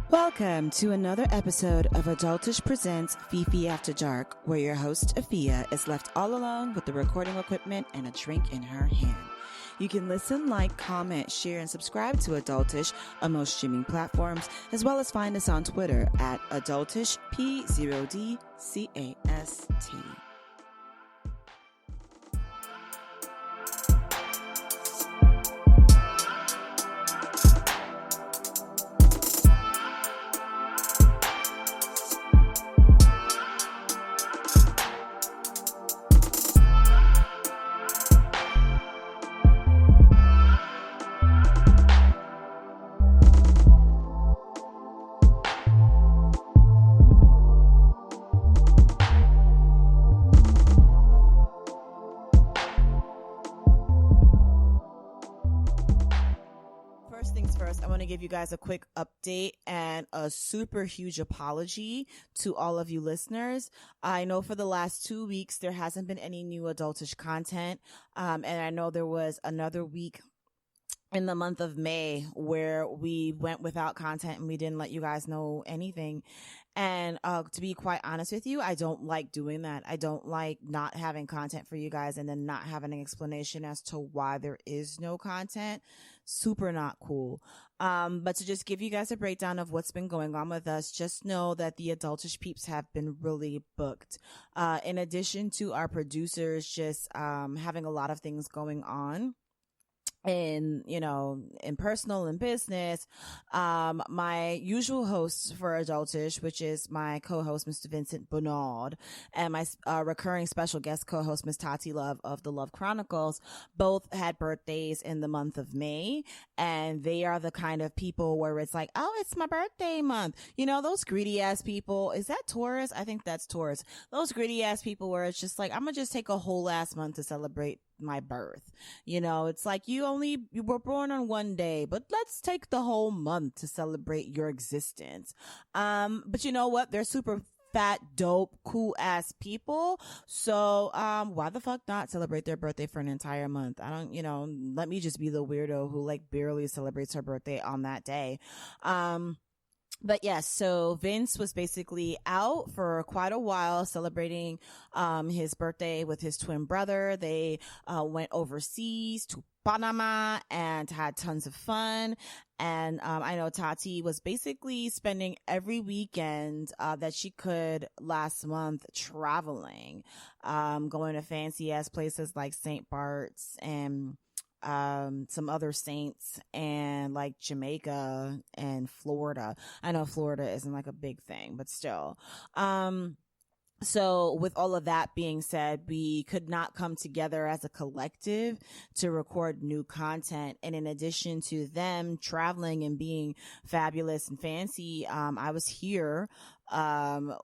Welcome to another episode of Adultish Presents Fifi After Dark, where your host, Afiya, is left all alone with the recording equipment and a drink in her hand. You can listen, like, comment, share, and subscribe to Adultish on most streaming platforms, as well as find us on Twitter at AdultishP0DCAST. First things first, I want to give you guys a quick update and a super huge apology to all of you listeners. I know for the last 2 weeks, there hasn't been any new adultish content. And I know there was another week in the month of May where we went without content and we didn't let you guys know anything. And to be quite honest with you, I don't like doing that. I don't like not having content for you guys and then not having an explanation as to why there is no content. Super not cool. But to just give you guys a breakdown of what's been going on with us, just know that the adultish peeps have been really booked. In addition to our producers just having a lot of things going on in personal and business, my usual hosts for Adultish, which is my co-host Mr. Vincent Bernard and my recurring special guest co-host Miss Tati Love of the Love Chronicles, both had birthdays in the month of May, and they are the kind of people where it's like, oh, it's my birthday month, those greedy ass people. Is that Taurus? I think that's Taurus. Those greedy ass people where it's just like, I'm gonna just take a whole ass month to celebrate my birth. It's like you were born on one day, but let's take the whole month to celebrate your existence. But you know what? They're super fat, dope, cool ass people. So why the fuck not celebrate their birthday for an entire month? I don't, let me just be the weirdo who like barely celebrates her birthday on that day. But yes, so Vince was basically out for quite a while celebrating his birthday with his twin brother. They went overseas to Panama and had tons of fun. And I know Tati was basically spending every weekend that she could last month traveling, going to fancy ass places like St. Bart's and some other saints and like Jamaica and Florida. I know Florida isn't like a big thing, but still. So with all of that being said, we could not come together as a collective to record new content. And in addition to them traveling and being fabulous and fancy, I was here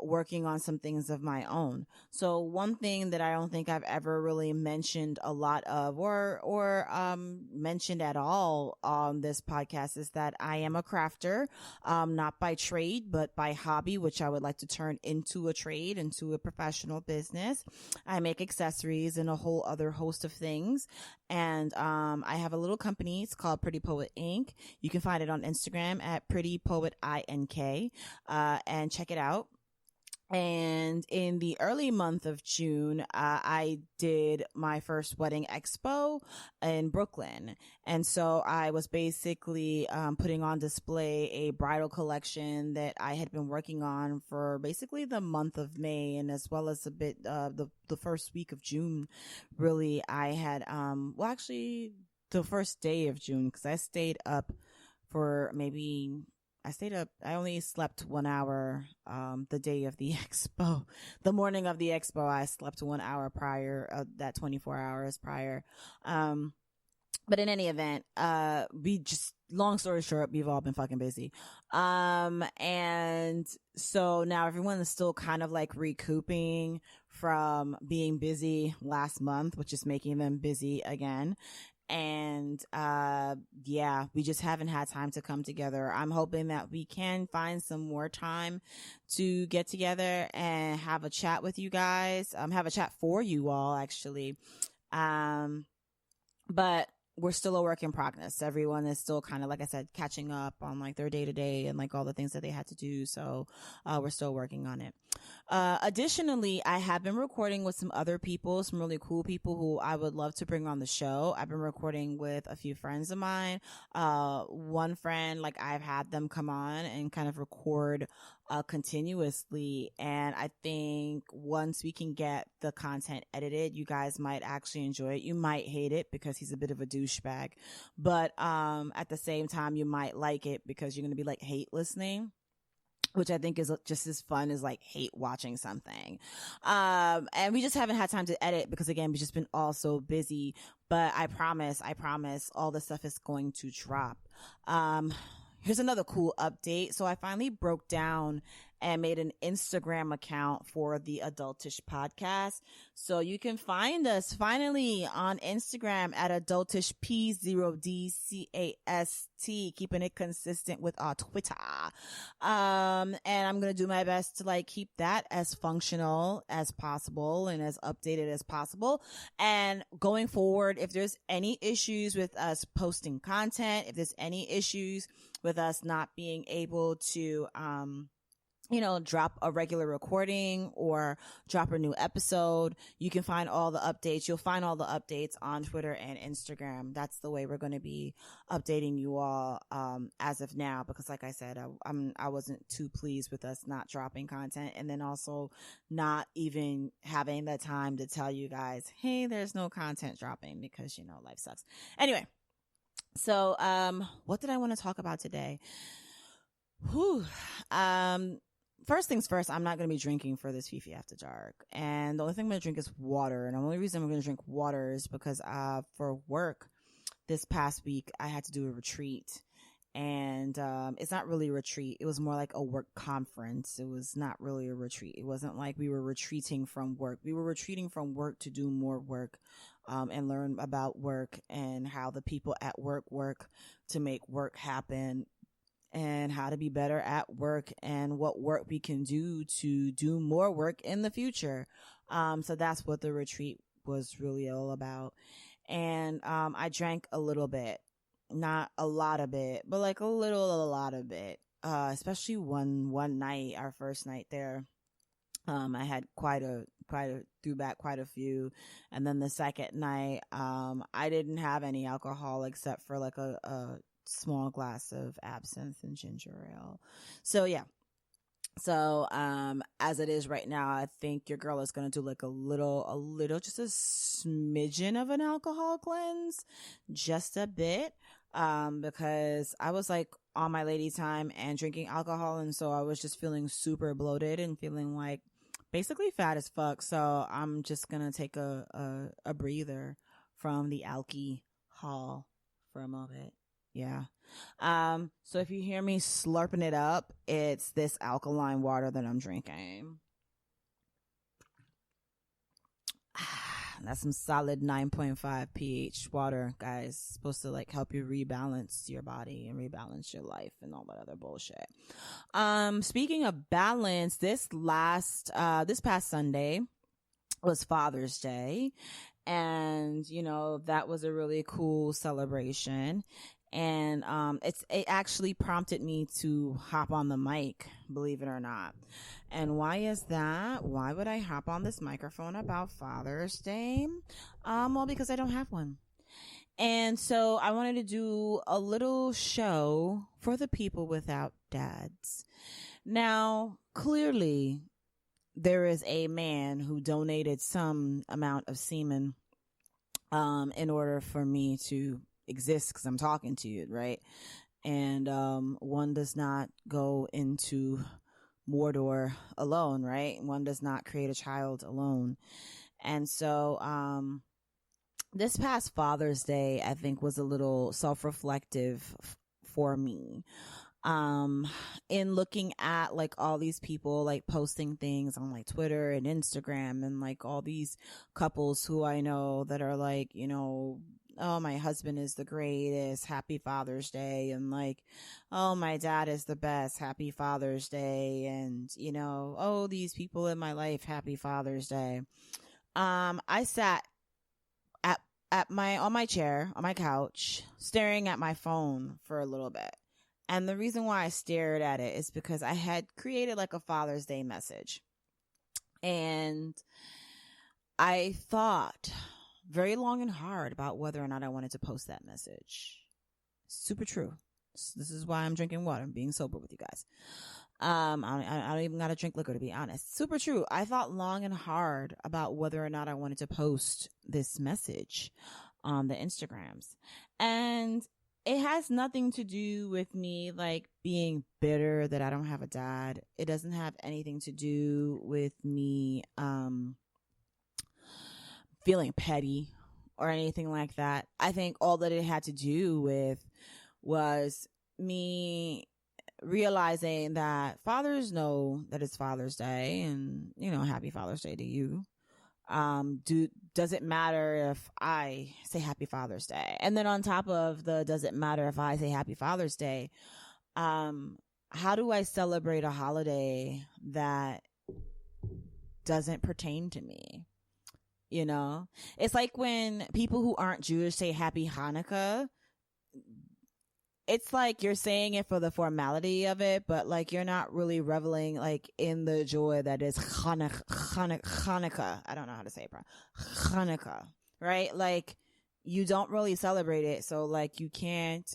working on some things of my own. So one thing that I don't think I've ever really mentioned a lot of or mentioned at all on this podcast is that I am a crafter, not by trade, but by hobby, which I would like to turn into a trade, into a professional business. I make accessories and a whole other host of things. And I have a little company. It's called Pretty Poet Inc. You can find it on Instagram at Pretty Poet INK, and check it out. And in the early month of June, I did my first wedding expo in Brooklyn. And so I was basically putting on display a bridal collection that I had been working on for basically the month of May, and as well as a bit the first week of June. Really, I had actually the first day of June, because I stayed up for I only slept 1 hour, the day of the expo. The morning of the expo, I slept 1 hour prior, that 24 hours prior. But in any event, long story short, we've all been fucking busy. And so now everyone is still kind of like recouping from being busy last month, which is making them busy again. And we just haven't had time to come together. I'm hoping that we can find some more time to get together and have a chat with you guys, have a chat for you all, actually. But we're still a work in progress. Everyone is still kind of, like I said, catching up on like their day to day and like all the things that they had to do. So we're still working on it. Additionally, I have been recording with some other people, some really cool people who I would love to bring on the show. I've been recording with a few friends of mine. One friend, like I've had them come on and kind of record continuously. And I think once we can get the content edited, you guys might actually enjoy it. You might hate it because he's a bit of a douchebag, but at the same time, you might like it because you're going to be like hate listening, which I think is just as fun as like hate watching something. And we just haven't had time to edit because again, we've just been all so busy, but I promise all the stuff is going to drop. Here's another cool update. So I finally broke down and made an Instagram account for the Adultish podcast. So you can find us finally on Instagram at AdultishP0DCAST, keeping it consistent with our Twitter. And I'm going to do my best to like keep that as functional as possible and as updated as possible. And going forward, if there's any issues with us posting content, if there's any issues with us not being able to, drop a regular recording or drop a new episode, you can find all the updates. You'll find all the updates on Twitter and Instagram. That's the way we're going to be updating you all, as of now, because like I said, I wasn't too pleased with us not dropping content and then also not even having the time to tell you guys, hey, there's no content dropping because, life sucks. Anyway. So, what did I want to talk about today? First things first, I'm not going to be drinking for this Fifi After Dark. And the only thing I'm going to drink is water. And the only reason I'm going to drink water is because, for work this past week, I had to do a retreat. And, it's not really a retreat. It was more like a work conference. It was not really a retreat. It wasn't like we were retreating from work. We were retreating from work to do more work, and learn about work and how the people at work to make work happen and how to be better at work and what work we can do to do more work in the future. So that's what the retreat was really all about. And, I drank a little bit. Not a lot of it, but like a lot of it. Especially one night, our first night there. I had threw back quite a few. And then the second night, I didn't have any alcohol except for like a small glass of absinthe and ginger ale. So yeah. So, as it is right now, I think your girl is going to do like a little, just a smidgen of an alcohol cleanse, just a bit. Because I was like on my lady time and drinking alcohol. And so I was just feeling super bloated and feeling like basically fat as fuck. So I'm just going to take a breather from the alcohol for a moment. Yeah. So if you hear me slurping it up, it's this alkaline water that I'm drinking. That's some solid 9.5 pH water, guys. It's supposed to like help you rebalance your body and rebalance your life and all that other bullshit. Speaking of balance, this past Sunday was Father's Day. And, that was a really cool celebration. And it actually prompted me to hop on the mic, believe it or not. And why is that? Why would I hop on this microphone about Father's Day? Well, because I don't have one. And so I wanted to do a little show for the people without dads. Now, clearly, there is a man who donated some amount of semen in order for me to exist because I'm talking to you, right? And one does not go into Mordor alone, right? One does not create a child alone. And so this past Father's Day, I think, was a little self-reflective for me. In looking at like all these people like posting things on like Twitter and Instagram and like all these couples who I know that are like, oh, my husband is the greatest, happy Father's Day, and like, oh, my dad is the best, happy Father's Day, and oh, these people in my life, happy Father's Day. I sat on my chair, on my couch, staring at my phone for a little bit. And the reason why I stared at it is because I had created like a Father's Day message. And I thought very long and hard about whether or not I wanted to post that message. Super true. This is why I'm drinking water. I'm being sober with you guys. I don't even gotta drink liquor, to be honest. Super true. I thought long and hard about whether or not I wanted to post this message on the Instagrams. And it has nothing to do with me like being bitter that I don't have a dad. It doesn't have anything to do with me feeling petty or anything like that. I think all that it had to do with was me realizing that fathers know that it's Father's Day, and happy Father's Day to you. Does it matter if I say happy Father's Day? And then on top of the does it matter if I say happy Father's Day, how do I celebrate a holiday that doesn't pertain to me? It's like when people who aren't Jewish say happy Hanukkah. It's like you're saying it for the formality of it, but like you're not really reveling like in the joy that is Hanukkah. I don't know how to say it, bro. Hanukkah, right? Like you don't really celebrate it, so like you can't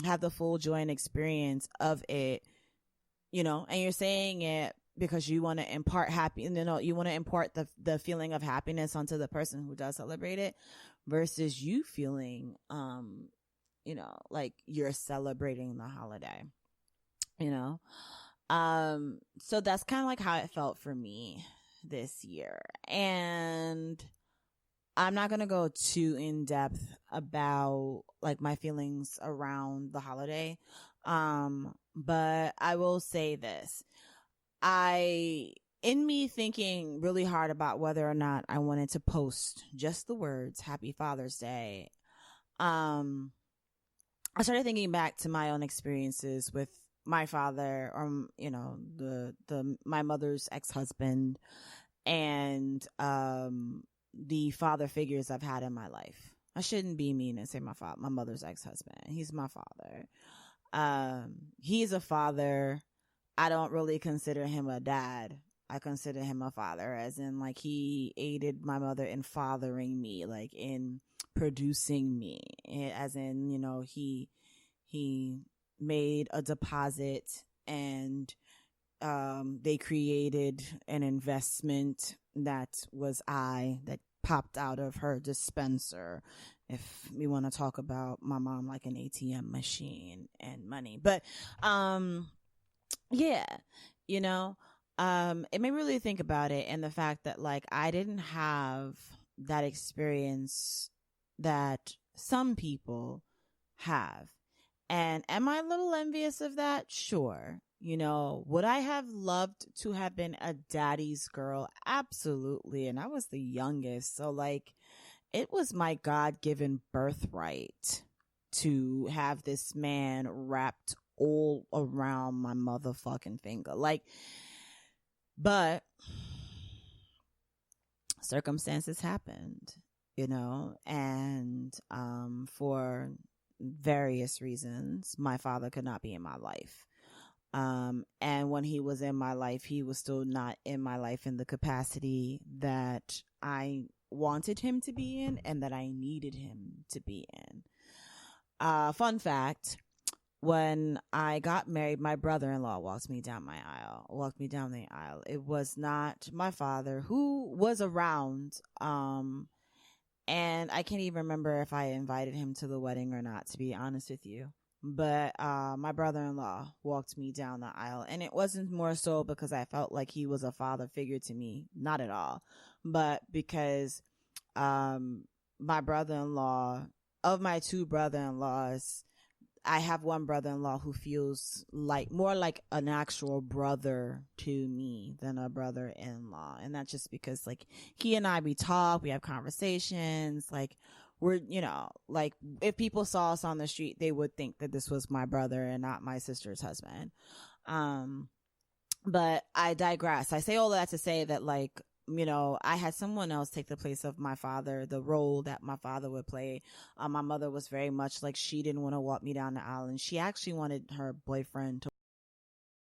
have the full joy and experience of it, and you're saying it because you want to impart you want to impart the feeling of happiness onto the person who does celebrate it, versus you feeling like you're celebrating the holiday, so that's kind of like how it felt for me this year. And I'm not going to go too in depth about like my feelings around the holiday. But I will say this. In me thinking really hard about whether or not I wanted to post just the words Happy Father's Day, I started thinking back to my own experiences with my father, or my mother's ex-husband, and the father figures I've had in my life. I shouldn't be mean and say my mother's ex-husband. He's my father. He's a father. I don't really consider him a dad. I consider him a father, as in like he aided my mother in fathering me, like in producing me, as in he made a deposit, and they created an investment that popped out of her dispenser, if we want to talk about my mom like an ATM machine and money. But yeah, it made me really think about it, and the fact that like I didn't have that experience that some people have. And am I a little envious of that? Sure. Would I have loved to have been a daddy's girl? Absolutely. And I was the youngest, so like it was my God-given birthright to have this man wrapped all around my motherfucking finger. But circumstances happened, and for various reasons, my father could not be in my life. And when he was in my life, he was still not in my life in the capacity that I wanted him to be in and that I needed him to be in. Fun fact, when I got married, my brother-in-law walked me down the aisle. It was not my father, who was around, and I can't even remember if I invited him to the wedding or not, to be honest with you. But my brother-in-law walked me down the aisle, and it wasn't more so because I felt like he was a father figure to me, not at all, but because my brother-in-law, of my two brother-in-laws, I have one brother-in-law who feels like more like an actual brother to me than a brother-in-law. And that's just because like he and I, we talk, we have conversations, like we're, like if people saw us on the street, they would think that this was my brother and not my sister's husband. But I digress. I say all that to say that like I had someone else take the place of my father, the role that my father would play. My mother was very much like, she didn't want to walk me down the aisle, and she actually wanted her boyfriend to